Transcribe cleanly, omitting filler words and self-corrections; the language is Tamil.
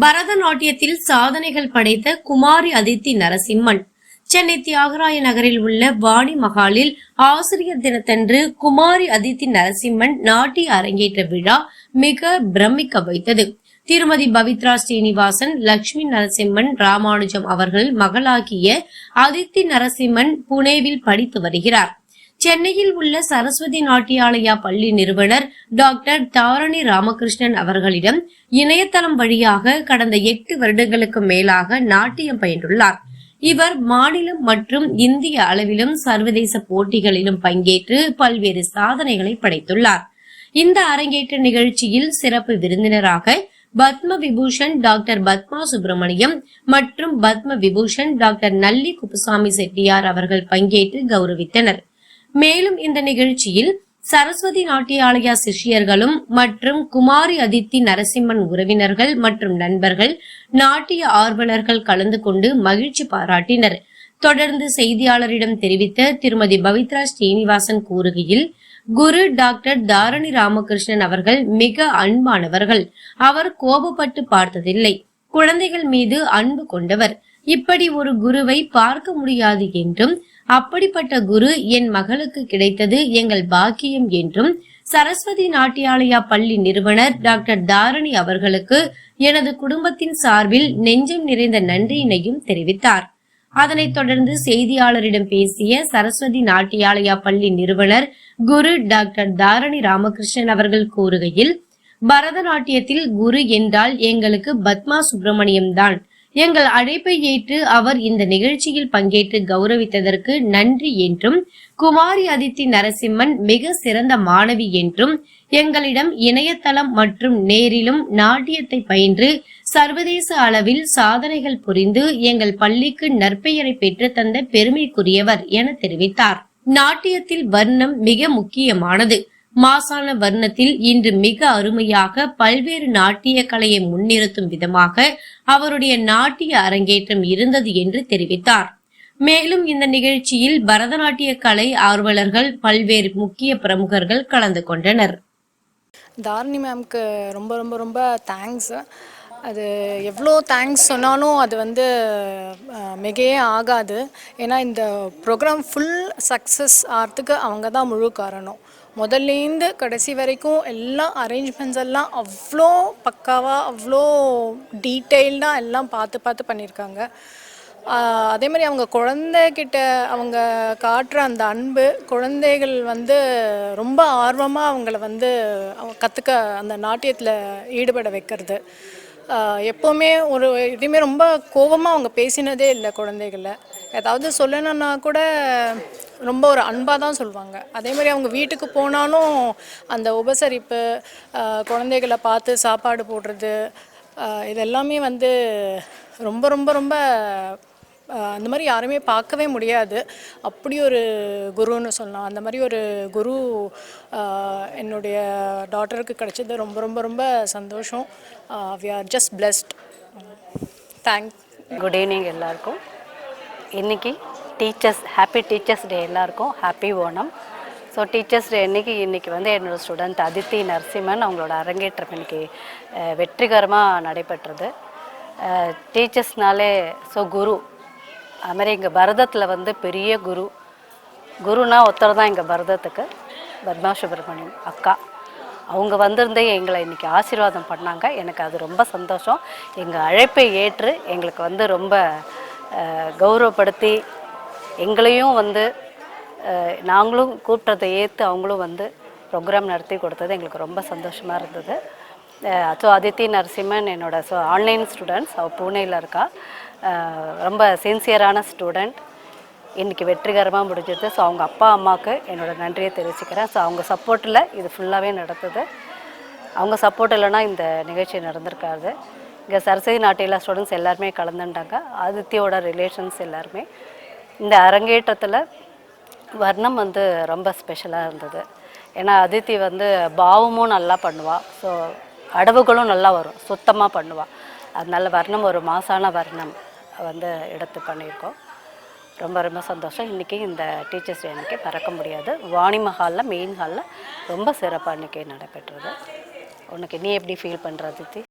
பரதநாட்டியத்தில் சாதனைகள் படைத்த குமாரி அதித்தி நரசிம்மன் சென்னை தியாகராய நகரில் உள்ள வாணி மகாலில் ஆசிரியர் தினத்தன்று குமாரி அதித்தி நரசிம்மன் நாட்டிய அரங்கேற்ற விழா மிக பிரமிக்க வைத்தது. திருமதி பவித்ரா ஸ்ரீனிவாசன், லட்சுமி நரசிம்மன் ராமானுஜம் அவர்கள் மகளாகிய அதித்தி நரசிம்மன் புனேவில் படித்து வருகிறார். சென்னையில் உள்ள சரஸ்வதி நாட்டியாலயா பள்ளி நிறுவனர் டாக்டர் தாரணி ராமகிருஷ்ணன் அவர்களிடம் இணையதளம் வழியாக கடந்த 8 வருடங்களுக்கு மேலாக நாட்டியம் பயின்றுள்ளார். இவர் மாநிலம் மற்றும் இந்திய அளவிலும் சர்வதேச போட்டிகளிலும் பங்கேற்று பல்வேறு சாதனைகளை படைத்துள்ளார். இந்த அரங்கேற்ற நிகழ்ச்சியில் சிறப்பு விருந்தினராக பத்ம விபூஷன் டாக்டர் பத்மா சுப்பிரமணியம் மற்றும் பத்ம விபூஷன் டாக்டர் நல்லி குப்புசாமி செட்டியார் அவர்கள் பங்கேற்று கௌரவித்தனர். மேலும் இந்த நிகழ்ச்சியில் சரஸ்வதி நாட்டியாலயா சிஷ்யர்களும் மற்றும் குமாரி அதித்தி நரசிம்மன் உறவினர்கள் மற்றும் நண்பர்கள், நாட்டிய ஆர்வலர்கள் கலந்து கொண்டு மகிழ்ச்சி பாராட்டினர். தொடர்ந்து செய்தியாளரிடம் தெரிவித்த திருமதி பவித்ரா ஸ்ரீனிவாசன் கூறுகையில், குரு டாக்டர் தாரணி ராமகிருஷ்ணன் அவர்கள் மிக அன்பானவர்கள். அவர் கோபப்பட்டு பார்த்ததில்லை. குழந்தைகள் மீது அன்பு கொண்டவர். இப்படி ஒரு குருவை பார்க்க முடியாது என்றும், அப்படிப்பட்ட குரு என் மகளுக்கு கிடைத்தது எங்கள் பாக்கியம் என்றும் சரஸ்வதி நாட்டியாலயா பள்ளி நிறுவனர் டாக்டர் தாரணி அவர்களுக்கு எனது குடும்பத்தின் சார்பில் நெஞ்சம் நிறைந்த நன்றியினையும் தெரிவித்தார். அதனைத் தொடர்ந்து செய்தியாளரிடம் பேசிய சரஸ்வதி நாட்டியாலயா பள்ளி நிறுவனர் குரு டாக்டர் தாரணி ராமகிருஷ்ணன் அவர்கள் கூறுகையில், பரதநாட்டியத்தில் குரு என்றால் எங்களுக்கு பத்மா சுப்பிரமணியம் தான். எங்கள் அழைப்பை ஏற்று அவர் இந்த நிகழ்ச்சியில் பங்கேற்று கௌரவித்ததற்கு நன்றி என்றும், குமாரி அதித்தி நரசிம்மன் மிக சிறந்த மாணவி என்றும், எங்களிடம் இணையதளம் மற்றும் நேரிலும் நாட்டியத்தை பயின்று சர்வதேச அளவில் சாதனைகள் புரிந்து எங்கள் பள்ளிக்கு நற்பெயரை பெற்று தந்த பெருமைக்குரியவர் என தெரிவித்தார். நாட்டியத்தில் வர்ணம் மிக முக்கியமானது. மாசான வர்ணத்தில் இன்று மிக அருமையாக பல்வேறு நாட்டிய கலையை முன்னிறுத்தும் விதமாக அவருடைய நாட்டிய அரங்கேற்றம் இருந்தது என்று தெரிவித்தார். மேலும் இந்த நிகழ்ச்சியில் பரதநாட்டிய கலை ஆர்வலர்கள், பல்வேறு முக்கிய பிரமுகர்கள் கலந்து கொண்டனர். தாரணி மேம்க்கு ரொம்ப ரொம்ப ரொம்ப தேங்க்ஸ். அது எவ்வளோ தேங்க்ஸ் சொன்னாலும் அது மிகையே ஆகாது. ஏன்னா இந்த ப்ரோக்ராம் ஃபுல் சக்ஸஸ் ஆகிறதுக்கு அவங்க தான் முழு காரணம். முதல்லேருந்து கடைசி வரைக்கும் எல்லா அரேஞ்ச்மெண்ட்ஸ் எல்லாம் அவ்வளோ பக்காவாக, அவ்வளோ டீட்டெயில்டாக எல்லாம் பார்த்து பண்ணியிருக்காங்க. அதே மாதிரி அவங்க குழந்தைகிட்ட அவங்க காட்டுற அந்த அன்பு, குழந்தைகள் ரொம்ப ஆர்வமாக அவங்கள கற்றுக்க அந்த நாட்டியத்தில் ஈடுபட வைக்கிறது. எப்போவுமே இதுவுமே ரொம்ப கோபமாக அவங்க பேசினதே இல்லை. குழந்தைகளை ஏதாவது சொல்லணுன்னா கூட ரொம்ப ஒரு அன்பாக தான் சொல்லுவாங்க. அதே மாதிரி அவங்க வீட்டுக்கு போனாலும் அந்த உபசரிப்பு, குழந்தைகளை பார்த்து சாப்பாடு போடுறது, இதெல்லாமே ரொம்ப ரொம்ப ரொம்ப அந்த மாதிரி யாருமே பார்க்கவே முடியாது. அப்படி ஒரு குருன்னு சொல்லலாம். அந்த மாதிரி ஒரு குரு என்னுடைய டாட்டருக்கு கிடைச்சது ரொம்ப ரொம்ப ரொம்ப சந்தோஷம். We are just blessed. Thanks. Good evening எல்லாருக்கும். இன்றைக்கி ஹாப்பி டீச்சர்ஸ் டே. எல்லாருக்கும் happy Onam. So teachers day இன்றைக்கி என்னோடய ஸ்டூடெண்ட் அதித்தி நரசிம்மன் அவங்களோட அரங்கேற்றம் இன்றைக்கி வெற்றிகரமாக நடைபெற்றது. டீச்சர்ஸ்னாலே குரு, அதுமாதிரி எங்கள் பரதத்தில் பெரிய குருனா ஒருத்தர் தான் எங்கள் பரதத்துக்கு, பத்மா சுப்பிரமணியம் அக்கா. அவங்க வந்திருந்தே எங்களை இன்றைக்கி ஆசீர்வாதம் பண்ணாங்க. எனக்கு அது ரொம்ப சந்தோஷம். எங்கள் அழைப்பை ஏற்று எங்களுக்கு ரொம்ப கௌரவப்படுத்தி எங்களையும் நாங்களும் கூப்பிட்டதை ஏற்று அவங்களும் ப்ரோக்ராம் நடத்தி கொடுத்தது எங்களுக்கு ரொம்ப சந்தோஷமாக இருந்தது. அதித்தி நரசிம்மன் என்னோட ஆன்லைன் ஸ்டூடெண்ட்ஸ், அவள் பூனேயில் இருக்கா. ரொம்ப சின்சியரான ஸ்டூடெண்ட். இன்றைக்கி வெற்றிகரமாக முடிஞ்சது. அவங்க அப்பா அம்மாவுக்கு என்னோடய நன்றியை தெரிவிச்சுக்கிறேன். அவங்க சப்போர்ட்டில் இது ஃபுல்லாகவே நடந்தது. அவங்க சப்போர்ட் இல்லைன்னா இந்த நிகழ்ச்சி நடந்திருக்காது. இங்கே சரஸ்வதி நாட்டியாலயா ஸ்டூடெண்ட்ஸ் எல்லாருமே கலந்துட்டாங்க. அதித்தியோட ரிலேஷன்ஸ் எல்லாருமே. இந்த அரங்கேற்றத்தில் வர்ணம் ரொம்ப ஸ்பெஷலாக இருந்தது. ஏன்னா அதித்தி பாவமும் நல்லா பண்ணுவாள். ஸோ அடவுகளும் நல்லா வரும், சுத்தமாக பண்ணுவாள். அதனால வர்ணம் ஒரு மாசான வர்ணம் எடுத்து பண்ணியிருக்கோம். ரொம்ப ரொம்ப சந்தோஷம். இன்றைக்கி இந்த டீச்சர்ஸ் டே அன்றைக்கி மறக்க முடியாது. வாணி மஹாலில் மெயின் ஹாலில் ரொம்ப சிறப்பாக இன்றைக்கி நடைபெற்றது. உனக்கு நீ எப்படி ஃபீல் பண்ணுற அதித்தி?